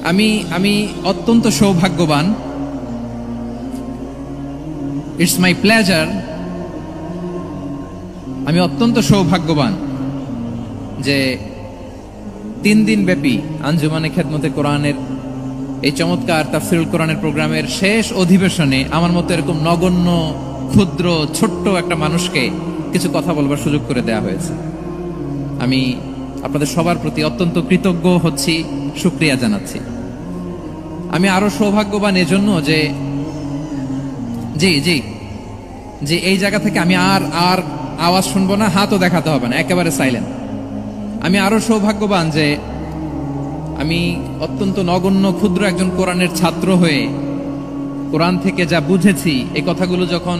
আমি আমি অত্যন্ত সৌভাগ্যবান। ইটস মাই প্লেজার, আমি অত্যন্ত সৌভাগ্যবান যে 3 দিন ব্যাপী আঞ্জুমানে খেদমতে কোরআনের এই চমৎকার তাফসীরুল কোরআনের প্রোগ্রামের শেষ অধিবেশনে আমার মতো এরকম নগণ্য, ক্ষুদ্র, ছোট্ট একটা মানুষকে কিছু কথা বলবার সুযোগ করে দেয়া হয়েছে। আমি আপনাদের সবার প্রতি অত্যন্ত কৃতজ্ঞ হচ্ছি, শুকরিয়া জানাচ্ছি। আমি আরো সৌভাগ্যবান এজন্য যে জি জি যে এই জায়গা থেকে আমি আর আর আওয়াজ শুনবো না, হাতও দেখাতে হবে না, একেবারে সাইলেন্ট। আমি আরো সৌভাগ্যবান যে আমি অত্যন্ত নগণ্য, ক্ষুদ্র একজন কোরআনের ছাত্র হয়ে কোরআন থেকে যা বুঝেছি, এই কথাগুলো যখন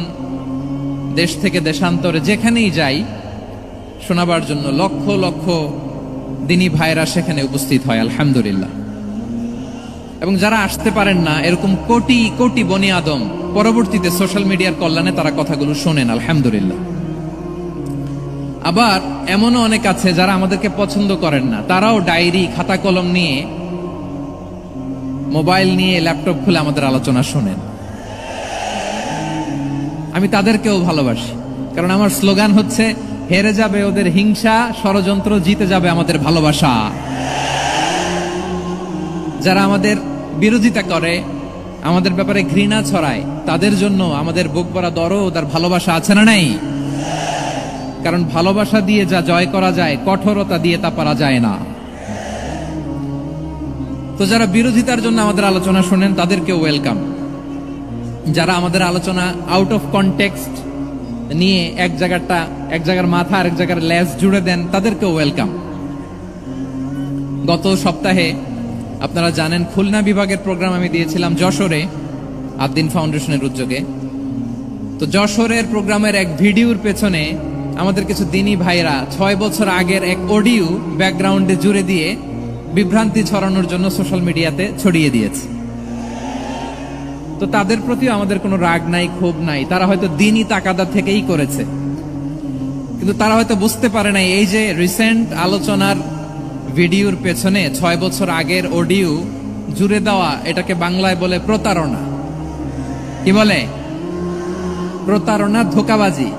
দেশ থেকে দেশান্তরে যেখানেই যাই শোনাবার জন্য লক্ষ লক্ষ দিনী ভাইরা সেখানে উপস্থিত হয়, আলহামদুলিল্লাহ। এবং যারা আসতে পারেন না, এরকম কোটি কোটি বনি আদম পরবর্তীতে সোশ্যাল মিডিয়ার কল্যাণে তারা কথাগুলো শোনেন, আলহামদুলিল্লাহ। আবার এমনও অনেক আছে যারা আমাদেরকে পছন্দ করেন না, তারাও ডায়েরি, খাতা কলম নিয়ে, মোবাইল নিয়ে, ল্যাপটপ খুলে আমাদের আলোচনা শোনেন। আমি তাদেরকেও ভালোবাসি, কারণ আমার স্লোগান হচ্ছে, হেরে যাবে ওদের হিংসা, ষড়যন্ত্র, জিতে যাবে আমাদের ভালোবাসা। যারা আমাদের বিরোধিতা করে, আমাদের ব্যাপারে ঘৃণা ছড়ায়, তাদের জন্য আমাদের বুক ভরা দরদ আর ভালোবাসা আছে না নাই? কারণ ভালোবাসা দিয়ে যা জয় করা যায়, কঠোরতা দিয়ে তা পারা যায় না। তো যারা বিরোধিতার জন্য আমাদের আলোচনা শোনেন, তাদেরকে ওয়েলকাম। যারা আমাদের আলোচনা আউট অফ কনটেক্সট নিয়ে এক জায়গার মাথা আর এক জায়গার লেজ জুড়ে দেন, তাদেরকে ওয়েলকাম। গত সপ্তাহে আপনারা জানেন, খুলনা বিভাগের প্রোগ্রাম আমি দিয়েছিলাম যশোরে, আদ্দিন ফাউন্ডেশনের উদ্যোগে। তো যশোরের প্রোগ্রামের এক ভিডিওর পেছনে আমাদের কিছু দিনী ভাইরা 6 বছর আগের এক অডিও ব্যাকগ্রাউন্ডে জুড়ে দিয়ে বিভ্রান্তি ছড়ানোর জন্য সোশ্যাল মিডিয়াতে ছড়িয়ে দিয়েছে। তো তাদের প্রতিও আমাদের কোনো রাগ নাই, ক্ষোভ নাই। তারা হয়তো দিনী তাকাদা থেকেই করেছে, কিন্তু তারা হয়তো বুঝতে পারে নাই এই যে রিসেন্ট আলোচনার ভিডিওর পেছনে 6 বছর আগের অডিও জুড়ে দেওয়া, এটাকে বাংলায় বলে প্রতারণা। কি বলে? প্রতারণা, ধোঁকাবাজি।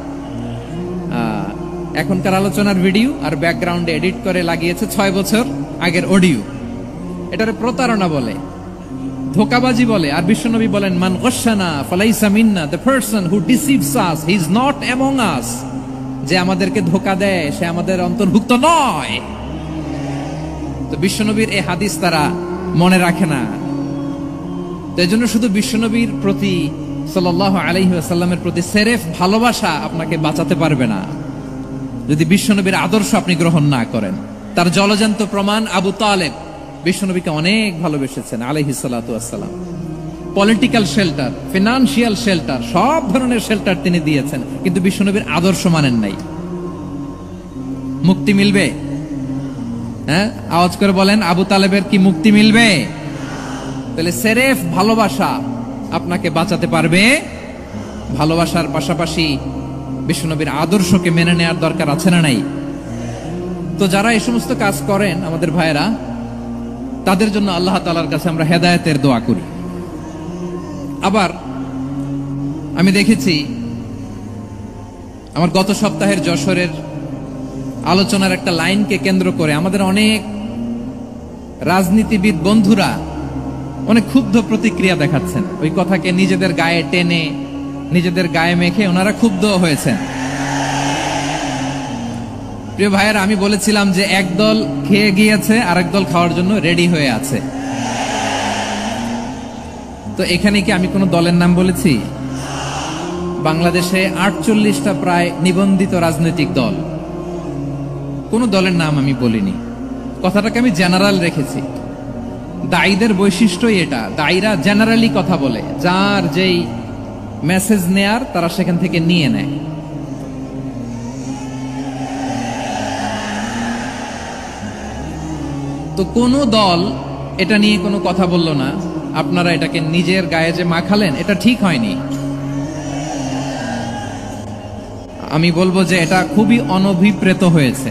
এখনকার আলোচনার ভিডিও আর ব্যাকগ্রাউন্ডে এডিট করে লাগিয়েছে 6 বছর আগের অডিও। এটারে প্রতারণা বলে, ধোঁকাবাজি বলে। আর বিশ্বনবী বলেন, মান গশানা ফালাইসা মিন্না, the person who deceives us, he is not among us. যে আমাদেরকে ধোঁকা দেয়, সে আমাদের অন্তর্ভুক্ত নয়। তো বিশ্বনবীর এই হাদিস তারা মনে রাখে না। তো এই জন্য শুধু বিশ্বনবীর প্রতি সাল্লাল্লাহু আলাইহি ওয়াসাল্লামের প্রতি সেরেফ ভালোবাসা আপনাকে বাঁচাতে পারবে না যদি বিশ্বনবীর আদর্শ আপনি গ্রহণ না করেন। তার জলজান্ত প্রমাণ, আবু তালেব বিশ্বনবীকে অনেক ভালোবেসেছেন আলাইহিস সালাতু ওয়াসসালাম। পলিটিক্যাল শেল্টার, ফিনান্সিয়াল শেল্টার, সব ধরনের শেল্টার তিনি দিয়েছেন, কিন্তু বিশ্বনবীর আদর্শ মানেন নাই। মুক্তি মিলবে? হ্যাঁ, আওয়াজ করে বলেন, আবু তালেবের কি মুক্তি মিলবে? তাহলে সেরেফ ভালোবাসা আপনাকে বাঁচাতে পারবে। ভালোবাসার পাশাপাশি বিশ্বনবীর আদর্শকে মেনে নেওয়ার দরকার আছে না নাই? তো যারা এই সমস্ত কাজ করেন আমাদের ভাইয়েরা, তাদের জন্য আল্লাহ তাআলার কাছে আমরা হেদায়েতের দোয়া করি। আবার আমি দেখেছি আমার গত সপ্তাহের যশোরের আলোচনার একটা লাইনকে কেন্দ্র করে আমাদের অনেক রাজনীতিবিদ বন্ধুরা অনেক ক্ষুব্ধ প্রতিক্রিয়া দেখাচ্ছেন। ওই কথাকে নিজেদের গায়ে টেনে, নিজেদের গায়ে মেখে ওনারা ক্ষুব্ধ হয়েছেন। প্রিয় ভাইয়েরা, আমি বলেছিলাম যে একদল খেয়ে গিয়েছে, আরেক দল খাওয়ার জন্য রেডি হয়ে আছে। তো এখানে কি আমি কোনো দলের নাম বলেছি? বাংলাদেশে 48টা প্রায় নিবন্ধিত রাজনৈতিক দল, কোন দলের নাম আমি বলিনি। কথাটাকে আমি জেনারেল রেখেছি। দায়ীদের বৈশিষ্ট্যই এটা, দায়ীরা জেনারেলি কথা বলে, যার যেই মেসেজ নেয়ার তারা সেখান থেকে নিয়ে নেয়। তো কোন দল এটা নিয়ে কোনো কথা বলল না। আপনারা এটাকে নিজের গায়ে যে মাখালেন, এটা ঠিক হয়নি। আমি বলবো যে এটা খুবই অনভিপ্রেত হয়েছে।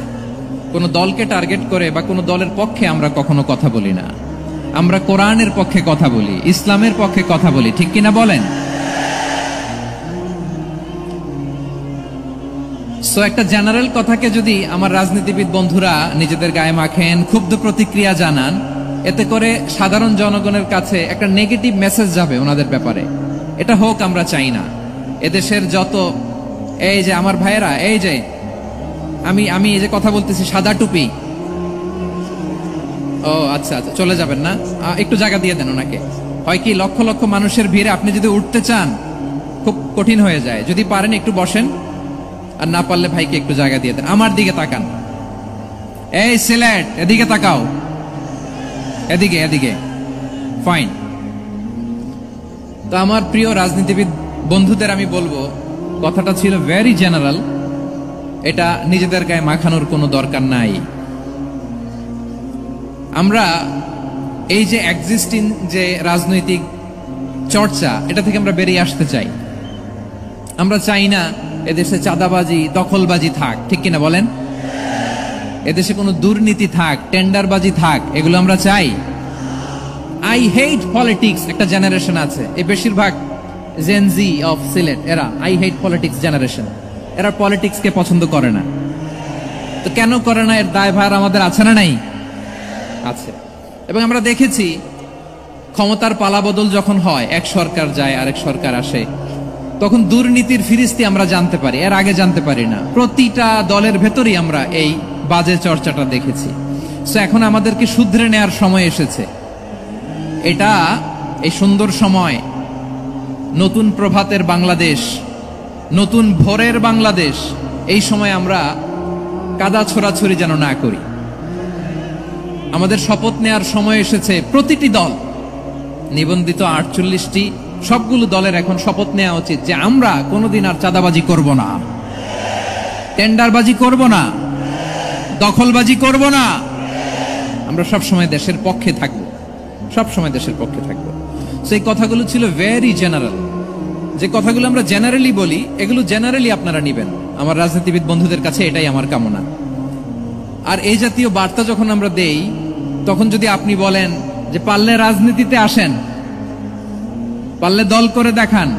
কোন দলকে টার্গেট করে বা কোন দলের পক্ষে আমরা কখনো কথা বলি না। আমরা কোরআনের পক্ষে কথা বলি, ইসলামের পক্ষে কথা বলি, ঠিক কিনা বলেন? সো একটা জেনারেল কথাকে যদি আমার রাজনীতিবিদ বন্ধুরা নিজেদের গায়ে মাখেন, ক্ষুব্ধ প্রতিক্রিয়া জানান, এতে করে সাধারণ জনগণের কাছে একটা নেগেটিভ মেসেজ যাবে ওনাদের ব্যাপারে। এটা হোক আমরা চাই না। এদেশের যত এই যে আমার ভাইয়েরা, এই যে আমি এই যে কথা বলতেছি সাদা টুপি, ও আচ্ছা আচ্ছা, চলে যাবেন না, একটু জায়গা দিয়ে দেন ওনাকে। হয় কি, লক্ষ লক্ষ মানুষের ভিড়ে আপনি যদি উঠতে চান খুব কঠিন হয়ে যায়। যদি পারেন একটু বসেন, আর না পারলে ভাইকে একটু জায়গা দিয়ে দেন। আমার দিকে তাকান, এই সিলেট, এদিকে তাকাও, এদিকে এদিকে, ফাইন। তো আমার প্রিয় রাজনীতিবিদ বন্ধুদের আমি বলবো, কথাটা ছিল ভেরি জেনারেল, এটা নিজেদের গায়ে মাখানোর কোনো দরকার নাই। আমরা এই যে এক্সিস্টিং যে রাজনৈতিক চর্চা, এটা থেকে আমরা বেরিয়ে আসতে চাই। আমরা চাই না এদেশে চাঁদাবাজি, দখলবাজি থাক, ঠিক কিনা বলেন? এদেশে কোনো দুর্নীতি থাক, টেন্ডারবাজি থাক, এগুলো আমরা চাই। আই হেট পলিটিক্স একটা জেনারেশন আছে, এই বেশিরভাগ জেনজি অফ সিলেট, এরা আই হেট পলিটিক্স জেনারেশন। এরা পলিটিক্সকে পছন্দ করে না। তো কেন করে না, এর দায়ভার আমাদের আছে না নাই? আছে। এবং আমরা দেখেছি ক্ষমতার পালাবদল যখন হয়, এক সরকার যায় আরেক সরকার আসে, তখন দুর্নীতির ফিরিস্তি আমরা জানতে পারি, এর আগে জানতে পারি না। প্রতিটা দলের ভেতরেই আমরা এই বাজে চর্চাটা দেখেছি। সো এখন আমাদেরকে শুধরে নেওয়ার সময় এসেছে। এটা এই সুন্দর সময়, নতুন প্রভাতের বাংলাদেশ, নতুন ভোরের বাংলাদেশ, এই সময় আমরা কাদা ছোড়াছড়ি যেন না করি। আমাদের শপথ নেওয়ার সময় এসেছে। প্রতিটি দল, নিবন্ধিত 48টি, সবগুলো দলের এখন শপথ নেওয়া উচিত যে আমরা কোনোদিন আর চাঁদাবাজি করব না, টেন্ডারবাজি করব না, দখলবাজি করব না। আমরা সবসময় দেশের পক্ষে থাকব, সবসময় দেশের পক্ষে থাকব। সেই কথাগুলো ছিল ভেরি জেনারেল। যে কথাগুলো আমরা জেনারেলি বলি, এগুলো জেনারেলি আপনারা নিবেন। আমার রাজনীতিবিদ বন্ধুদের কাছে এটাই আমার কামনা। আর এই জাতীয় বার্তা যখন আমরা দেই, তখন যদি আপনি বলেন যে পারলে রাজনীতিতে আসেন, পারলে দল করে দেখান,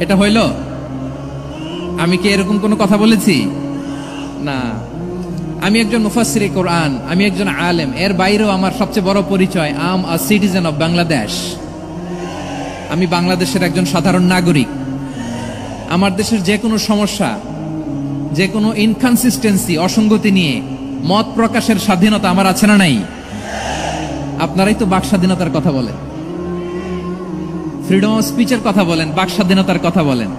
এটা হইল? আমি কি এরকম কোনো কথা বলেছি? না। আমি একজন মুফাসসিরে কোরআন, আমি একজন আলেম, এর বাইরেও আমার সবচেয়ে বড় পরিচয় আম আ সিটিজেন অফ বাংলাদেশ। আমি বাংলাদেশের একজন সাধারণ নাগরিক। আমার দেশের যে কোনো সমস্যা, যে কোনো ইনকনসিস্টেন্সি, অসঙ্গতি নিয়ে মত প্রকাশের স্বাধীনতা আমার আছে না নাই? আপনারাই তো বাক স্বাধীনতার কথা বলেন, ফ্রিডম অফ স্পিচের কথা বলেন, বাক স্বাধীনতার কথা বলেন।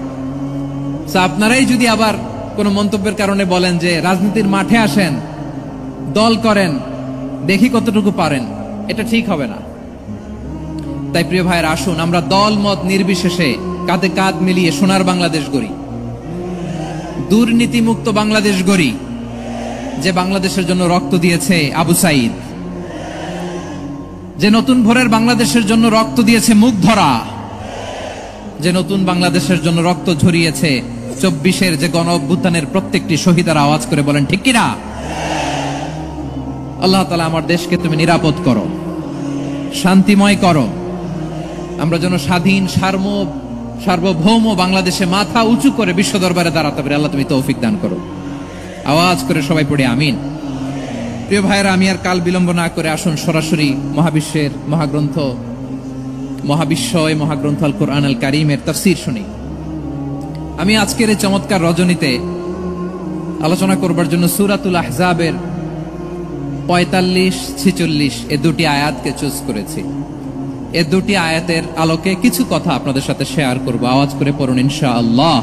আপনারাই যদি আবার কোন মন্তব্যের কারণে বলেন যে রাজনীতির মাঠে আসেন, দল করেন, দেখি কতটুকু পারেন, এটা ঠিক হবে না। তাই প্রিয় ভাইয়ের, আসুন আমরা দল মত নির্বিশেষে কাঁধে কাঁধ মিলিয়ে সোনার বাংলাদেশ গড়ি, দুর্নীতিমুক্ত বাংলাদেশ গড়ি, যে বাংলাদেশের জন্য রক্ত দিয়েছে আবু সাইদ, যে নতুন ভোরের বাংলাদেশের জন্য রক্ত দিয়েছে মুগ্ধরা, যে নতুন বাংলাদেশের জন্য রক্ত ঝরিয়েছে 24-এর যে গণ অভ্যুত্থানের প্রত্যেকটি শহীদের। আওয়াজ করে বলেন ঠিক কিনা? আল্লাহ তাআলা আমার দেশকে তুমি নিরাপদ করো, শান্তিময় করো। আমরা যেন স্বাধীন, সার্বভৌম বাংলাদেশে মাথা উঁচু করে বিশ্ব দরবারে দাঁড়াতে পারি। আল্লাহ তুমি তৌফিক দান করো। আওয়াজ করে সবাই পড়ে আমিন। প্রিয় ভাইয়েরা, আমি আর কাল বিলম্ব না করে আসুন সরাসরি মহাবিশ্বের মহাগ্রন্থ, মহাবিশ্বয় মহাগ্রন্থ আল কোরআন আল কারীমের তাফসীর শুনি। আমি আজকের এই চমৎকার রজনীতে আলোচনা করবার জন্য সূরাতুল আহজাবের 45-46 এই দুটি আয়াতকে চুজ করেছি। এই দুটি আয়াতের আলোকে কিছু কথা আপনাদের সাথে শেয়ার করব। আওয়াজ করে পড়ুন ইনশাআল্লাহ।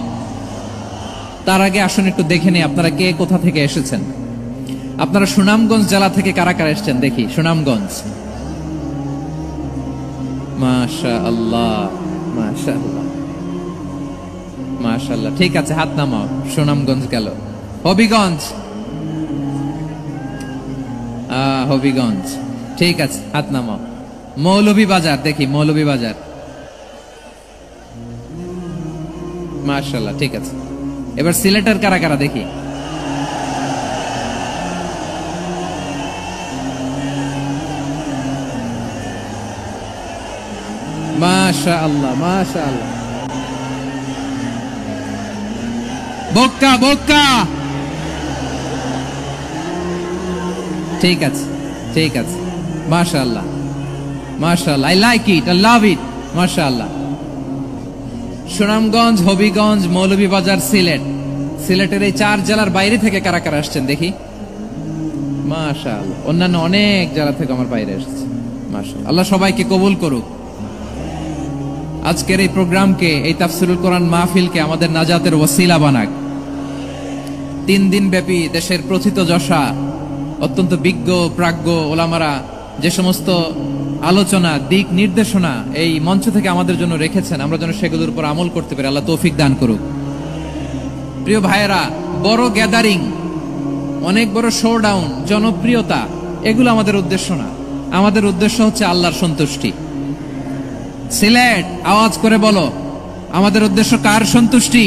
তার আগে আসুন একটু দেখে নিই আপনারা কে কোথা থেকে এসেছেন। আপনারা সুনামগঞ্জ জেলা থেকে কারা কারা এসেছেন দেখি। সুনামগঞ্জ, মাশাআল্লাহ মাশাআল্লাহ মাশাআল্লাহ, ঠিক আছে, হাত নামাও। সুনামগঞ্জ গেল। হবিগঞ্জ, হবিগঞ্জ, ঠিক আছে, হাত নামাও। মৌলভীবাজার দেখি, মৌলভীবাজার, মাশাআল্লাহ, ঠিক আছে। এবার সিলেটের কারা কারা দেখি। মাশাআল্লাহ, মাশাআল্লাহ। বক্কা বক্কা। ঠিক আছে, ঠিক আছে, মাশাআল্লাহ, মাশাআল্লাহ। I like it, I love it, মাশাআল্লাহ। সুনামগঞ্জ, হবিগঞ্জ, মৌলভীবাজার, সিলেট, সিলেটের এই 4 জেলার বাইরে থেকে কারা কারা আসছেন দেখি? মাশাআল্লাহ। অন্যান্য অনেক জেলা থেকে আমার বাইরে এসেছে, মাশাআল্লাহ। আল্লাহ সবাইকে কবুল করুক। আজকের এই প্রোগ্রামকে, এই তাফসীরুল কোরআন মাহফিলকে আমাদের নাজাতের ওসিলা বানাক। 3 দিন ব্যাপী দেশের প্রথিতযশা অত্যন্ত বিজ্ঞ প্রাজ্ঞ ওলামারা যে সমস্ত আলোচনা, দিক নির্দেশনা এই মঞ্চ থেকে আমাদের জন্য রেখেছেন, আমরা যেন সেগুলোর উপর আমল করতে পারি। আল্লাহ তৌফিক দান করুক। প্রিয় ভাইয়েরা, বড় গ্যাদারিং, অনেক বড় শোডাউন, জনপ্রিয়তা, এগুলো আমাদের উদ্দেশ্য না। আমাদের উদ্দেশ্য হচ্ছে আল্লাহর সন্তুষ্টি। সিলেট, আওয়াজ করে বলো, আমাদের উদ্দেশ্য কার সন্তুষ্টি?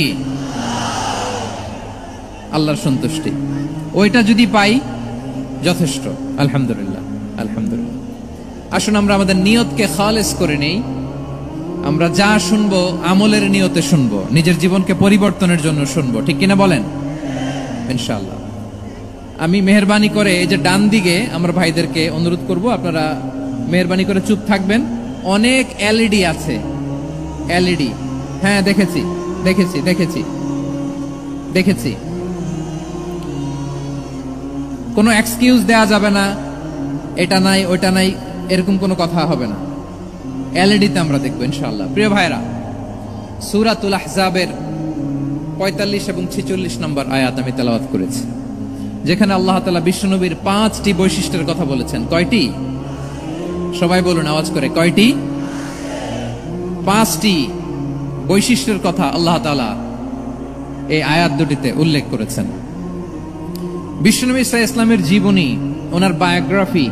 আল্লাহর সন্তুষ্টি। ওইটা যদি পাই যথেষ্ট, আলহামদুলিল্লাহ, আলহামদুলিল্লাহ। আসুন আমরা আমাদের নিয়তকে খালেস করে নেই। আমরা যা শুনবো আমলের নিয়তে শুনবো, নিজের জীবনকে পরিবর্তনের জন্য শুনবো, ঠিক কিনা বলেন? ইনশাআল্লাহ। আমি মেহেরবানি করে এই যে ডান দিকে আমরা ভাইদেরকে অনুরোধ করব, আপনারা মেহেরবানি করে চুপ থাকবেন। অনেক এলইডি আছে, এলইডি। হ্যাঁ, দেখেছি দেখেছি দেখেছি দেখেছি। কোনো এক্সকিউজ দেয়া যাবে না, এটা নাই ওইটা নাই, এরকম কোনো কথা হবে না। এলইডিতে আমরা দেখবো ইনশাআল্লাহ। প্রিয় ভাইরা, সূরাতুল আহজাবের 45 এবং 46 নম্বর আয়াত আমি তেলাওয়াত করেছি, যেখানে আল্লাহ তাআলা বিশ্বনবীর 5টি বৈশিষ্ট্যের কথা বলেছেন। কয়টি? সবাই বলুন আওয়াজ করে, কয়টি? 5টি বৈশিষ্ট্যের কথা আল্লাহ তাআলা এই আয়াত দুটিতে উল্লেখ করেছেন। বিশ্বনবী সাল্লাল্লাহু আলাইহি ওয়াসাল্লামের জীবনী, ওনার বায়োগ্রাফি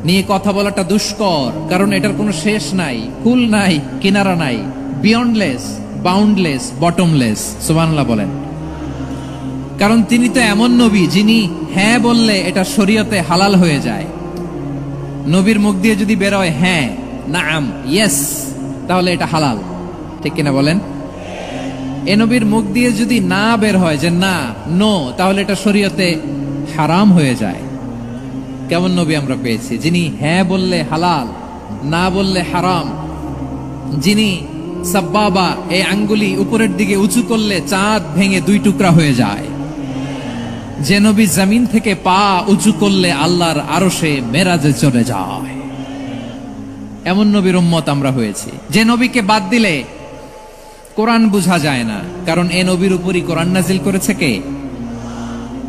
নিয়ে কথা বলাটা দুষ্কর, কারণ এটার কোনো শেষ নাই, কুল নাই, কিনারা নাই, বিয়ন্ডলেস, বাউন্ডলেস, বটমলেস। সুবহানাল্লাহ বলেন। কারণ তিনি তো এমন নবী যিনি হ্যাঁ বললে এটা শরীয়তে হালাল হয়ে যায়। নবীর মুখ দিয়ে যদি বের হয় হ্যাঁ, নাম, ইয়েস, তাহলে এটা হালাল, ঠিক কিনা বলেন? এ নবীর মুখ দিয়ে যদি না বের হয় যে না, নো, তাহলে এটা শরীয়তে হারাম হয়ে যায়। কেমন নবী আমরা পেয়েছি, যিনি হ্যাঁ বললে হালাল, না বললে হারাম, যিনি সাব্বাবা, এই আঙ্গুলি উপরের দিকে উঁচু করলে চাঁদ ভেঙে 2 টুকরা হয়ে যায়, যে নবী জমিন থেকে পা উঁচু করলে আল্লাহর আরশে মেরাজে চলে যায়। এমন নবীর উম্মত আমরা হয়েছি। যে নবীকে বাদ দিলে কোরআন বোঝা যায় না, কারণ এ নবীর উপরই কোরআন নাজিল করেছে কে?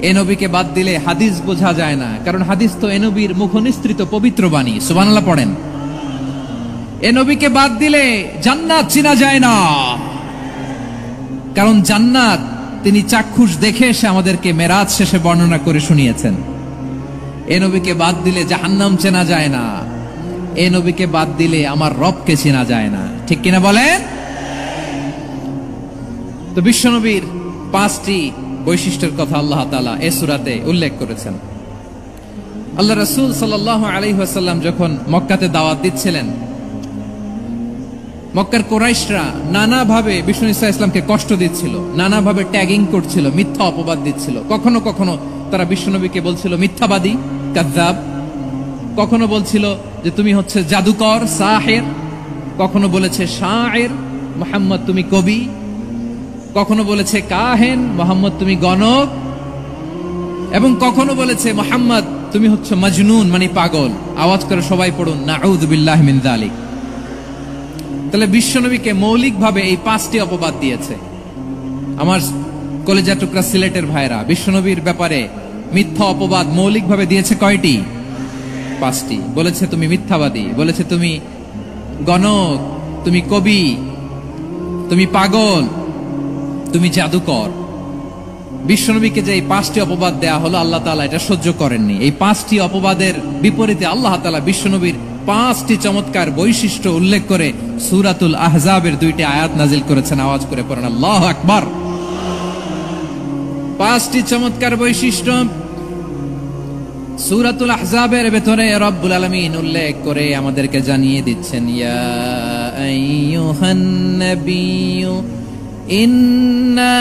এ নবীকে বাদ দিলে হাদিস বোঝা যায় না, কারণ হাদিস তো এ নবীর মুখনিসৃত পবিত্র বাণী। সুবহানাল্লাহ পড়েন। এ নবীকে বাদ দিলে জান্নাত চিনা যায় না, কারণ জান্নাত তিনি চাক্ষুষ দেখে এসে আমাদেরকে মেরাজ শেষে বর্ণনা করে শুনিয়েছেন। এ নবীকে বাদ দিলে জাহান্নাম চেনা যায় না, এ নবীকে বাদ দিলে আমার রবকে চেনা যায় না, ঠিক কিনা বলেন? তো বিশ্বনবীর 5টি বৈশিষ্ট্যের কথা আল্লাহ তাআলা এই সূরাতে উল্লেখ করেছেন। আল্লাহ রাসূল সাল্লাল্লাহু আলাইহি ওয়াসাল্লাম যখন মক্কাতে দাওয়াত দিচ্ছিলেন, মক্কার কুরাইশরা নানাভাবে বিষ্ণু ঈসা ইসলামকে কষ্ট দিচ্ছিল, নানাভাবে ট্যাগিং করছিল, মিথ্যা অপবাদ দিচ্ছিল। কখনো কখনো তারা বিশ্বনবীকে বলছিল মিথ্যাবাদী, কাযযাব। কখনো বলছিল যে তুমি হচ্ছে জাদুকর, সাহির। কখনো বলেছে শায়ের, মুহাম্মদ তুমি কবি। কখনো বলেছে কাহেন, মুহাম্মদ তুমি গণক। এবং কখনো বলেছে মুহাম্মদ তুমি হচ্ছে মাজনুন, মানে পাগল। আওয়াজ করে সবাই পড়ুন, নাউযু বিল্লাহি মিন যালিক। তাহলে বিশ্বনবীকে মৌলিকভাবে এই 5টি অপবাদ দিয়েছে। আমার কলেজা টুকরা সিলেটের ভাইরা, বিশ্বনবীর ব্যাপারে মিথ্যা অপবাদ মৌলিকভাবে দিয়েছে কয়টি? 5টি। বলেছে তুমি মিথ্যাবাদী, বলেছে তুমি গণক, তুমি কবি, তুমি পাগল, তুমি জাদুকর। বিশ্বনবীকে যে এই 5টি অপবাদ দেয়া হলো, আল্লাহ তাআলা এটা সহ্য করেননি। এই 5টি অপবাদের বিপরীতে আল্লাহ তাআলা বিশ্বনবীর 5টি চমৎকার বৈশিষ্ট্য উল্লেখ করে সূরাতুল আহজাবের 2টি আয়াত নাজিল করেছেন। আওয়াজ করে পড়েন আল্লাহু আকবার। 5টি চমৎকার বৈশিষ্ট্য সূরাতুল আহজাবের ভেতরে রব্বুল আলামিন উল্লেখ করে আমাদেরকে জানিয়ে দিচ্ছেন, ইয়া আইয়ুহান নাবিয়্যু ইন্না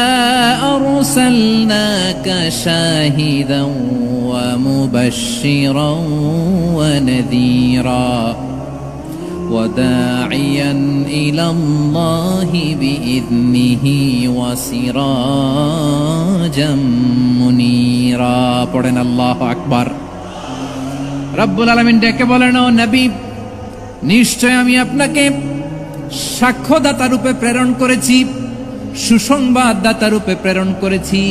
আরসালনাকা শাহিদান ওয়া মুবাশশিরান ওয়া নাযীরা وداعيا إلى الله بإذنه وسراجا منيرا পড়েন আল্লাহু আকবার। রব্বুল আলামিন ডেকে বলেন, ও নবী, নিশ্চয় আমি আপনাকে সাক্ষ্যদাতা রূপে প্রেরণ করেছি, সুসংবাদদাতা রূপে প্রেরণ করেছি,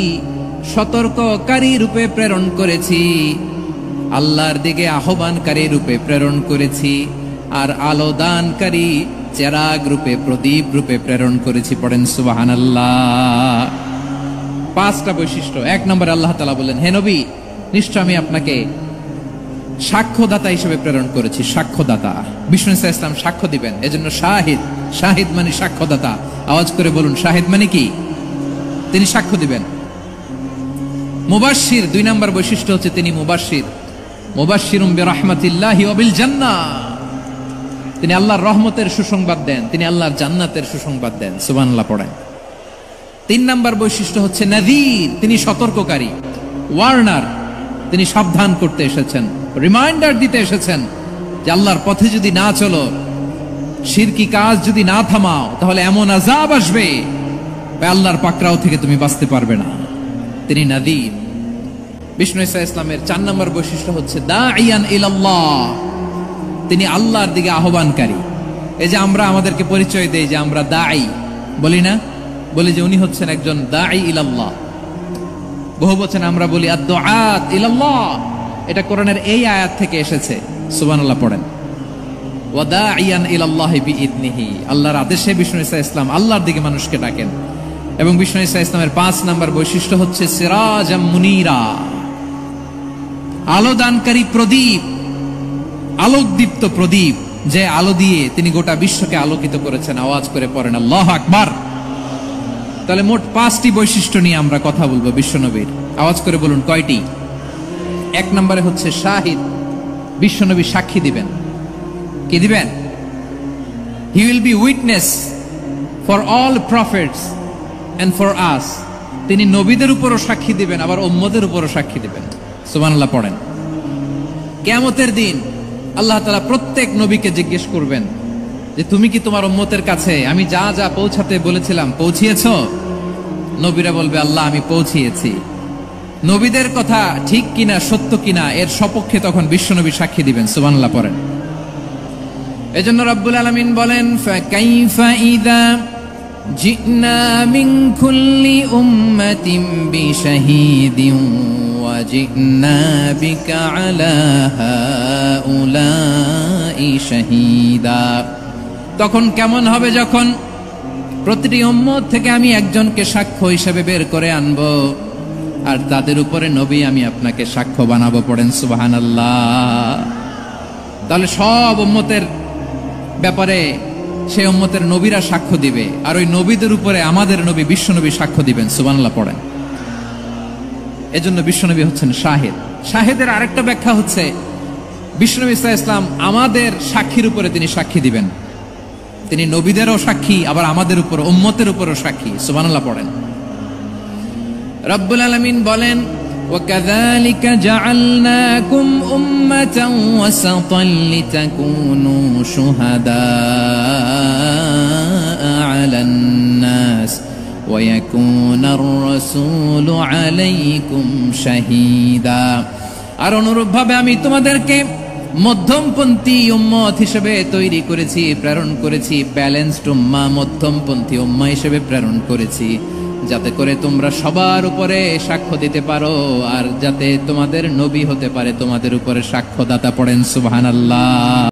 সতর্ককারী রূপে প্রেরণ করেছি, আল্লাহর দিকে আহ্বানকারী রূপে প্রেরণ করেছি, আর আলো দানকারী চেরাগ রূপে, প্রদীপ রূপে প্রেরণ করেছি। পড়েন সুবহানাল্লাহ। 5টা বৈশিষ্ট্য। 1 নম্বরে আল্লাহ তাআলা বলেন, হে নবী, নিশ্চয় আমি আপনাকে সাক্ষ্যদাতা হিসেবে প্রেরণ করেছি। সাক্ষ্যদাতা, বিষ্ণু ইসা ইসলাম সাক্ষ্য দিবেন, এজন্য শাহিদ। শাহিদ মানে সাক্ষ্যদাতা। আওয়াজ করে বলুন, শাহিদ মানে কি? তিনি সাক্ষ্য দিবেন। মুবাশশির, 2 নম্বর বৈশিষ্ট্য হচ্ছে তিনি মুবাশশির। মুবাশশিরুম বিরাহমাতিল্লাহি ওয়া বিল জান্নাহ, তিনি আল্লাহর রহমতের সুসংবাদ দেন, তিনি আল্লাহর জান্নাতের সুসংবাদ দেন। সুবহানাল্লাহ পড়েন। 3 নম্বর বৈশিষ্ট্য হচ্ছে নাযীর, তিনি সতর্ককারী। ওয়ার্নার, তিনি সাবধান করতে এসেছেন, রিমাইন্ডার দিতে এসেছেন যে আল্লাহর পথে যদি না চলো, শিরকি কাজ যদি না থামাও, তাহলে এমন আযাব আসবে আল্লাহর পাকড়াও থেকে তুমি বাঁচতে পারবে না। তিনি নাযীর। বিষ্ণু ইসা ইসলামের 4 নম্বর বৈশিষ্ট্য হচ্ছে দাঈয়ান ইলাল্লাহ, তিনি আল্লাহর দিকে আহ্বানকারী। এই যে আমরা আমাদেরকে পরিচয় দেই যে আমরা দাঈ, বলি না? বলি যে উনি হচ্ছেন একজন দাঈ ইলাল্লাহ। বহু বচনে আমরা বলি আদ-দুআত ইলাল্লাহ। এটা কোরআনের এই আয়াত থেকে এসেছে। সুবহানাল্লাহ পড়েন। ওয়া দাঈয়ান ইলাল্লাহি বিইذনিহি, আল্লাহর আদেশে বিষ্ণু ইসা ইসলাম আল্লাহর দিকে মানুষকে ডাকেন। এবং বিষ্ণু ইসা ইসলামের 5 নম্বর বৈশিষ্ট্য হচ্ছে সিরাজাম মুনীরা, আলো দানকারী প্রদীপ, আলোকদীপ্ত প্রদীপ, যে আলো দিয়ে তিনি গোটা বিশ্বকে আলোকিত করেছেন। আওয়াজ করে পড়েন আল্লাহু আকবার। তাহলে মোট 5টি বৈশিষ্ট্য নিয়ে আমরা কথা বলবো বিশ্বনবীর। আওয়াজ করে বলুন কয়টি? 1 নম্বরে হচ্ছে শাহিদ, বিশ্বনবী সাক্ষী দিবেন। কি দিবেন? He will be witness for all prophets and for us, তিনি নবীদের উপরও সাক্ষী দিবেন, আবার উম্মতের উপরও সাক্ষী দিবেন। সুবহানাল্লাহ পড়েন। কিয়ামতের দিন আল্লাহ তাআলা প্রত্যেক নবীকে জিজ্ঞেস করবেন যে তুমি কি তোমার উম্মতের কাছে আমি যা যা পৌঁছাতে বলেছিলাম পৌঁছিয়েছো? নবীরা বলবে, আল্লাহ আমি পৌঁছিয়েছি। নবীদের কথা ঠিক কিনা, সত্য কিনা, এর সপক্ষে তখন বিশ্বনবী সাক্ষী দিবেন। সুবহানাল্লাহ পড়েন। এজন্য রব্বুল আলামিন বলেন, ফাকাইফা ইযা জিনা মিন কুল্লি উম্মাতিন বিশাহীদিন ওয়া জিনা বিকা আলা হাউলাই শাহীদা। তখন কেমন হবে যখন প্রতিটি উম্মত থেকে আমি একজনকে সাক্ষ্য হিসেবে বের করে আনবো, আর তাদের উপরে নবী আমি আপনাকে সাক্ষ্য বানাবো। পড়েন সুবহানাল্লাহ। তাহলে সব উম্মতের ব্যাপারে সেই উম্মতের নবীরা সাক্ষ্য দিবে, আর ওই নবীদের উপরে আমাদের নবী বিশ্বনবী সাক্ষ্য দিবেন। সুবহানাল্লাহ পড়েন। এজন্য বিশ্বনবী হচ্ছেন শাহিদ। শাহিদের আরেকটা ব্যাখ্যা হচ্ছে বিশ্বনবী সাল্লাল্লাহু আলাইহি ওয়াসাল্লাম আমাদের সাক্ষীর উপরে তিনি সাক্ষী দিবেন। তিনি নবীদেরও সাক্ষী, আবার আমাদের উপর, উম্মতের উপরও সাক্ষী। সুবহানাল্লাহ পড়েন। রব্বুল আলামিন বলেন, وَكَذَلِكَ جَعَلْنَاكُمْ أُمَّةً وَسَطًا لِتَكُونُوا شُهَدَاءَ عَلَى النَّاسِ وَيَكُونَ الرَّسُولُ عَلَيْكُمْ شَهِيدًا। আর অনুরূপভাবে আমি তোমাদেরকে মধ্যমপন্থী উম্মত হিসেবে তৈরি করেছি, প্রেরণ করেছি। ব্যালেন্সড উম্মাহ, মধ্যমপন্থী উম্মাহ হিসেবে প্রেরণ করেছি, যাতে করে তোমরা সবার উপরে সাক্ষ্য দিতে পারো, আর যাতে তোমাদের নবী হতে পারে তোমাদের উপরে সাক্ষ্যদাতা। পড়েন সুবহানাল্লাহ।